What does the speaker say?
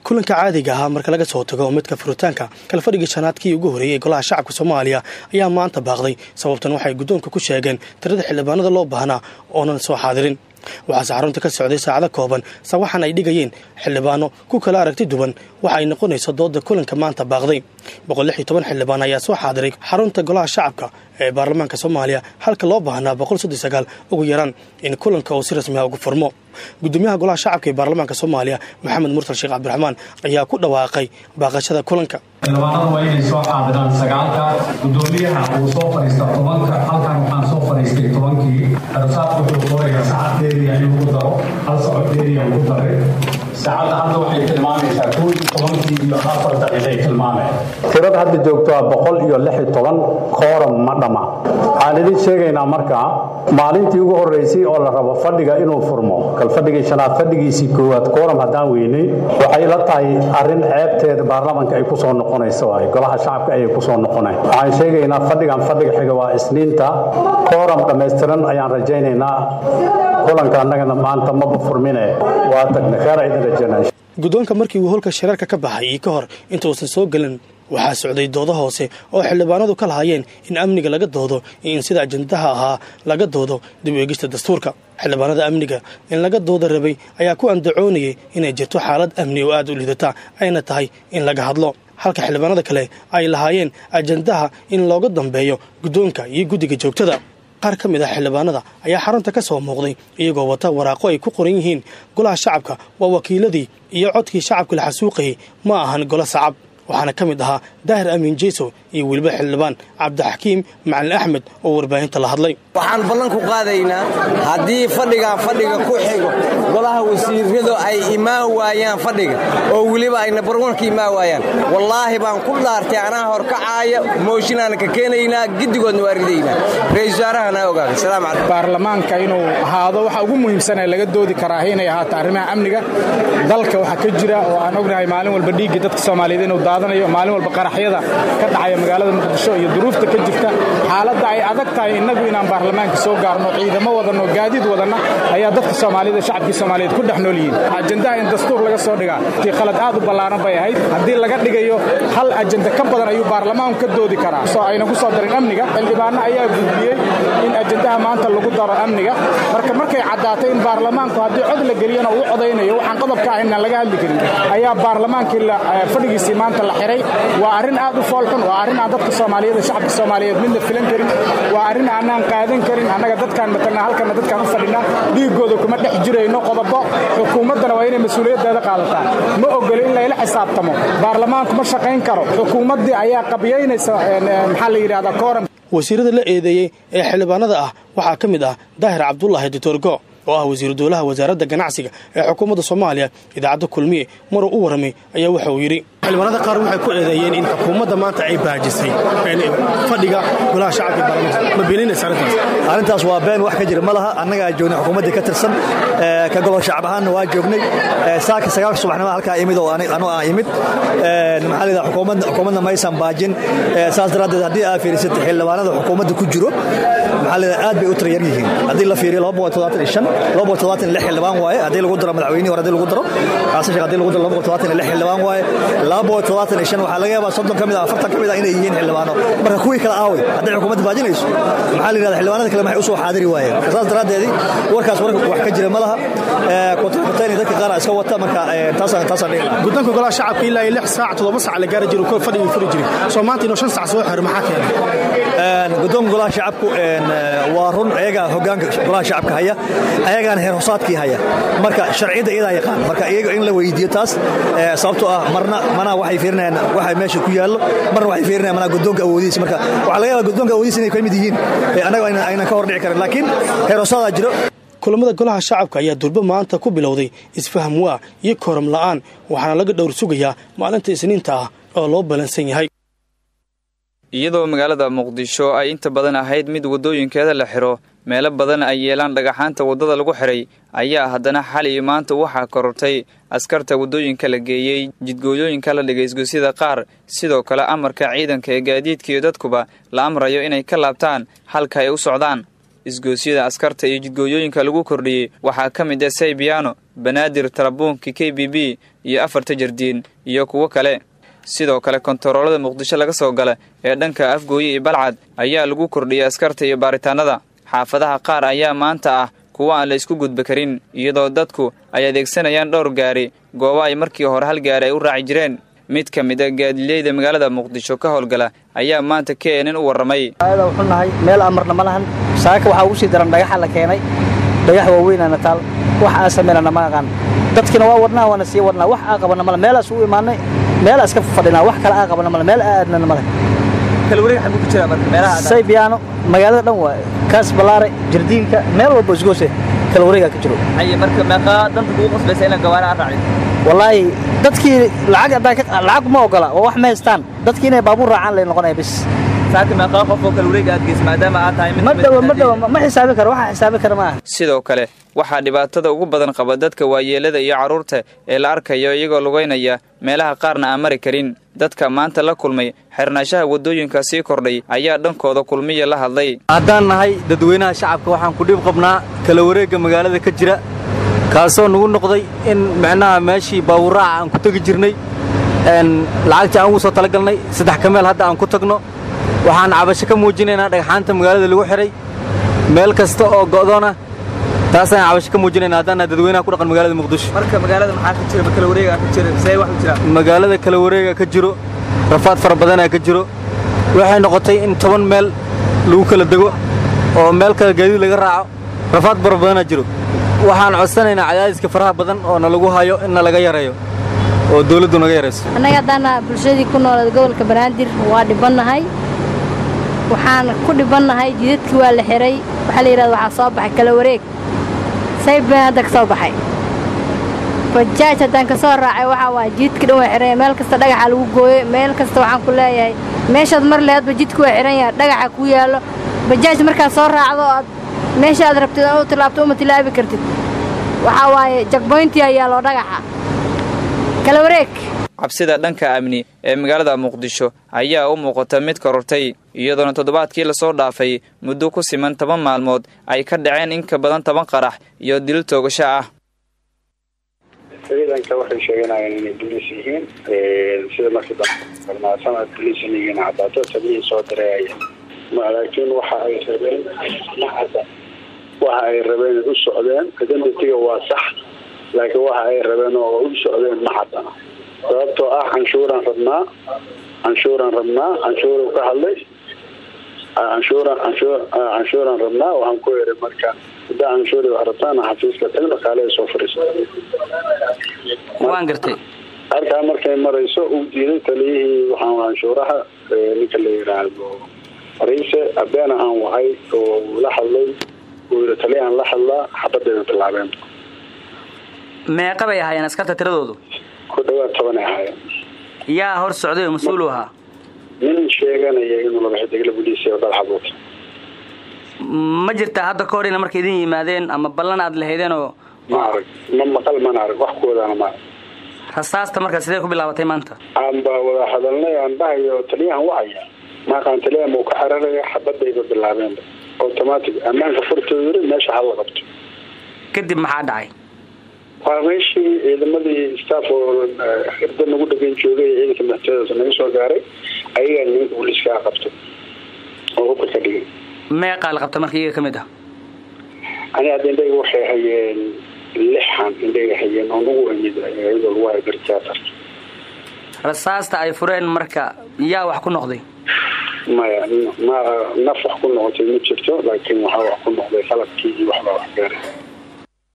kulanka caadiga ah marka laga soo tago midka furitaanka kala fadhiga shanaadkii ugu horeeyay golaha shacabka Soomaaliya ayaa maanta baaqday sababtan waxay gudoonka ku sheegeen tirada xildhibaanada loo baahnaa oonan soo xaadirin waxa xarunta ka socday saacado kooban sawaxan ay dhigayeen xildhibaano ku kala aragti duwan waxa ay noqonayso dooda kulanka maanta baaqday 116 xildhibaan ayaa soo xaadiray xarunta golaha shacabka ee baarlamaanka Soomaaliya halka loo baahnaa 139 ugu yaraan in kulanka uu si rasmi ah ugu furmo gudoomiyaha golaha shacabka ee baarlamaanka Soomaaliya Maxamed Murtal Sheekh Cabdiraxmaan ayaa ku dhawaaqay baaqashada kulanka xildhibaanadu waa inay soo xaadiraan 9ka gudoomiyaha uu soo fariistay 10ka halkan waxaan soo fariistay 10kii arsaaq wuxuu qorayaa saacaddeedii ayuu ku daro hal saacaddeedii ayuu ku daray saacada hadda waxay tilmaamaysaa 10kii iyo 4 daqiiqo tilmaamay tirada hadda joogto 116 kooram ma dhama waxaan idin sheegaynaa markaa maalintii ugu horeysay oo la rabo fadhiga inuu furmo kal fadhigii shanaad fadhigiisii koowaad kooram haddaan weynay waxay la tahay arrin ceebteeda baarlamaanka ay ku soo noqonayso golaha shacabka ay ku soo noqonayaan waxaan sheegaynaa fadhigan fadhiga xiga waa isniinta kooram dhameystiran ayaan rajaynaynaa kulanka annagana maanta ma furmine waa tagna khayr idin rajaynaa gudoonka markii uu holka shirarka ka baxay ka hor inta uusan soo galin waxaa socday doodo hoose oo xildhibaanadu ka lahaayeen in amniga laga doodo iyo in sida ajandaha ahaa laga doodo dib u eegista dastuurka xildhibaanada amniga in laga dooda rabay ayaa ku andacoonayay inay jirto xaalad amni oo aad u liidata ayna tahay in laga hadlo halka xildhibaanada kale ay lahaayeen ajandaha in looga dambeeyo gudoonka iyo guddiga joogtada qaar ka mid ah xildhibaanada ayaa xarunta ka soo muuqday iyagoo wata waraaqo ay ku qoran yihiin golaha shacabka waa wakiiladii iyo codkii shacabka la xasuuqayay ma ahan golo shacab waxaana ka mid ahaa Daahir Amiin Jeyso iyo waliba xildhibaan Cabdixakiim Macalin Axmed oo warbaahinta la hadlay waxaan ballan ku qaadaynaa haddii fadhiga ku xigo golaha wasiiradu ay imaan waayaan fadhiga oo waliba ay number 1 ka imaan waayaan wallaahi baan ku dhaartay anaa hor kacaaya mooshinaan ka keenaynaa gidigoodna waaridaynaa ra'iisul wasaarahana ogaada salaam calaykum baarlamaanka inuu ahaado waxa ugu muhiimsan ee laga doodi karaa inay ahaato arrimaha amniga dalka waxa ka jira oo aan ognahay maalin walba dhiigga dadka Soomaaliyeed inuu daadanayo maalin walba qaraxyada ka dhacaya magaalada Muqdisho iyo duruufta ka jirta xaaladda ay adag tahay inagu inaan baarlamaanka soo gaarno ciidamo wadano gaadiid wadana ayaa dadka Soomaaliyeed shacabka Soomaaliyeed ku dhaxnool yihiin ajandaha in dastuur laga soo dhigaa tii qalad aad u ballaaran bay ahayd haddii laga dhigayo hal ajanda ka badan ayuu baarlamaanku ka doodi karaa soo ayna ku soo darin amniga xildhibaano ayaa gudbiyay in ajandaha maanta lagu daro amniga markay cadaatay in baarlamaanku haddii cod la geliyana uu codeynayo waxaan qodobka ayna laga hadli karin ayaa baarlamaankii fadhigiisii maanta la xiray waa arrin aad u foolxun waa arrin aan dadka Soomaaliyeed shacabka Soomaaliyeed midna filan karin waa arrin aan qaadan karin annaga dadkaan matalna halkan dadkaan u fadhina dhiigooda kuma dhex jirayno qodobo xukuumadana waa inay mas'uuliyadeeda qaadataa ma ogol in la ila xisaabtamo baarlamaanku ma shaqayn karo xukuumadii ayaa qabiyeynaysa maxaa la yiraahdaa kooram wasiirada la eedeeyay ee xildhibaanada ah waxaa ka mid ah Daahir Cabdullaahi Ditorgo oo ah wasiir dowlaha wasaaradda ganacsiga ee xukuumadda Soomaaliya idaacadda kulmiye mar uu waramay ayaa waxa uu yiri xildhibaanada qaar waxay ku eedeeyeen in xukuumadda maanta ay baajisay fadhiga golaha shacabka baarlamaanka ma beeninaysaa arrintaas waa been wax ka jira malaha annaga joognay xukuumadda ka tirsan ka golaha shacab ahaan waa joognay saaki 9 subaxnimo halka imid oo anoo imid maxalida xukuumadda ma aysan baajin saas daraadeed haddii aad fiirisatay xildhibaanada xukuumadda ku jiro maxalida aad bay u tirayar yihiin haddii la fiiriyo 276 xildhibaan waaye haddii lagu daro madaxweynaha hore haddii lagu daro xasan haddii lagu daro 276 xildhibaan waaye 276 waxa laga yaabaa 30 kamid ah 40 kamid ah inay yihiin xildhibaano marka kuwii kala aaway haddii xukuumadda baajinayso maxaa la yiraahdaa xildhibaanada kale maxay u soo xaadiri waayeen saas daraadeed warkaas wax ka jira malaha kontraktayni dadka qaar iska wata marka taasaan gudoonka golaha shacabka ilaa 6 saac 7 saac la gaari jiro ko fadhiga furi jiray Soomaaliya inuu 5 saac soo xir maxaa keenay gudoonka golaha shacabku waa run ayaga hoggaanka golaha shacabka haya ayagaan heer hoosaadkii haya marka sharciyada iyada yaqaan marka iyaga in la weydiiyo taas sababtoo ah mana waxay fiirinayaan waxa meesha ku yaalo marna waxay fiirinayaan mana gudoonka awoodiisa marka waxa laga yaabaa gudoonka awoodiisa inay ka mid yihiin anaga ayna ka hor dhici karin laakiin heer hoosaada jiro kulamada golaha shacabka ayaa durba maanta ku bilowday isfaham waa iyo kooram la'aan waxaana laga dhowr sugayaa maalinta isniinta ah oo loo balansan yahay iyadoo magaalada Muqdisho ay inta badan ahayd mid wadooyinkeeda la xiro meelo badan ay yeelaan dhagaxaanta wadada lagu xiray ayaa haddana xalay maanta waxaa korortay askarta wadooyinka la geeyay jidgooyooyinka la dhigay isgoosida qaar sidoo kale amarka ciidanka ee gaadiidka iyo dadkuba la amrayo inay ka laabtaan halka ay u socdaan isgoosida askarta iyo jidgooyooyinka lagu kordhiyay waxaa ka mid ah Saybiano Banaadir Tarabuunka KBB iyo 4 jardiin iyo kuwo kale. sidoo kale kontaroolada Muqdisho laga soo gala ee dhanka Afgooye iyo Balcad ayaa lagu kordhiyay askarta iyo baaritaanada. xaafadaha qaar ayaa maanta ah kuwa aan la isku gudbi karin iyadoo dadku ay adeegsanayaan dhowr gaari goobo ay markii hore hal gaari ay u raaci jireen. mid ka mid ah gaadiidleyda magaalada Muqdisho ka howlgala ayaa maanta keenin u waramay. wuxuu nahay meel amarna ma lahan saaka waxa uu sii daran dhagax la keenay dhagax waaweyn aan taal wax aan sameeyna ma aqaan dadkina waa wadnaa wana sii wadnaa wax aan qabana mala meelaas uu imaanay meelaas ka fadhina wax kala aan qabana mala meel aadna mala kala wareeg xagu ku jira marka meelaha saybiyaano magaalada dhan waa kaas balaare jardiinka meel walba isgoose kala wareega ka jiro ay marka meeqa danta ugu qasbaysa in gawaara aan raacin wallahi dadkii lacag ma ogola wax ma haystaan dadkii inay baabuur raacaan lay noqonay bis saaka meeqa qof oo kala wareeg aad gees maadaama aad tahay ma xisaabi karo waxa xisaabi karo ma sidoo kale waxa dhibaatada ugu badan qaba dadka waayeelada iyo caruurta ee la arkayo iyagoo lugeynaya meelaha qaarna aan mari karin. dadka maanta la kulmay xirnaashaha wadooyinka sii kordhay ayaa dhankooda kulmiye la hadlay. haddaan nahay dadweynaha shacabka waxaan ku dhib qabnaa kala wareegga magaalada ka jira kaasoo nagu noqday in macnaha meeshii baabuuraaca aan ku tagi jirnay lacagtii aan ugu soo talagalnay 3 kameel hadda aan ku tagno waxaan cabasho ka muujinaynaa dhagxaanta magaalada lagu xiray meel kasta oo go'doona taasaan cabasho ka muujinaynaa haddana dadweynaha ku dhaqan magaalada Muqdisho. marka magaalada maxaa ka jira kala wareega ka jira say wax jira magaalada kala wareega ka jiro rafaad fara badan ka jiro waxay noqotay in 10 meel lagu kala dago oo meel kala gaadiid laga raaco rafaad fara badan jiro waxaan codsanaynaa cadaadiska faraha badan oo lagu hayo in laga yareeyo oo dawladdu naga yareyso. anaga dana bulshadii ku nool gobolka Banaadir waa dhibanahay waxaan ku dhibanahay jidadkii waa la xiray waxa la yiraahdo waxa soo baxay kala wareeg saybaada ka soo baxay bajaaj hadan ka soo raacay waxa waa jidkii dhan waa xiray meel kasta dhagaxa lagu gooyay meel kasta waxaan ku leeyahay meeshaad mar leedba jidku waa xiran yahay dhagaxa ku yaalo bajaaj marka soo raacdo meeshaad rabtid oo tilaabto uma tilaabi kartid waxa waaye checkpoint ayaa loo dhagaxa kala wareeg. cabsida dhanka amni ee magaalada Muqdisho ayaa u muuqata mid korortay iyadoo toddobaadkii la soo dhaafay muddo ku siman 10 maalmood ay ka dhaceen in ka badan 10 qarax iyo dil toogasho ah. ciidanka waxay sheeganayaan inay booliis yihiin sida markii dambe booliisniga cadaato sababay soo dareeyay laakiin waxa ay rabeen u socdeen kadibna waa sax laakiin waxa ay rabeen oo u socdeen ma cadana sababtoo ah canshuuran rabnaa canshuur ka hadlay canshuuran rabnaa waxaan ku yeeray marka haddii canshuuri wax rabtaan xafiiska tagno kaale soo fariisan waan gartay halkaa markay marayso uu diiday taliyihii waxaan canshuuraha ninka la yiraahdo fariise abeena aan wahay oo la hadlay uu taliyahan la hadlaa xabadda bilaabeen meeqa bay ahaayeen askarta tiradoodu ku dhawaad 10 ahaayeen yaa hor socday mas'uul u ahaa nin sheeganaya inuu la baxay degla booliisiga dalxadood ma jirta hadda ka hor in markay idin yimaadeen ama ballan aad lahaydeen oo ma maqal ma arag wax koodana ma rasaasta marka sidee ku bilaabatay maanta aan baa wada hadalnay aan bahayo taliyahan wacaya ma qaan taliyahan uu ka xararay xabadda ay bilaabeen automatic amaanka furtooyay meesha hal qabto kadib maxaa dhacay farmeeshi ciidamadii staff oo xirda nagu dhagan joogay ciidanka maxkamada naga soo gaaray ayaga ninka booliiska qabto oo ku ka dhigay meeqa la qabta markii ka mid ah ani hadday waxay hayeen lixan indhay hayeen oo nagu weydiiyay iyadoo lagu hay barkaar rasaasta ay fureen marka yaa wax ku noqday ma naf wax ku noqotay ma jirto laakiin waxa wax ku noqday qalabkii wax gaaray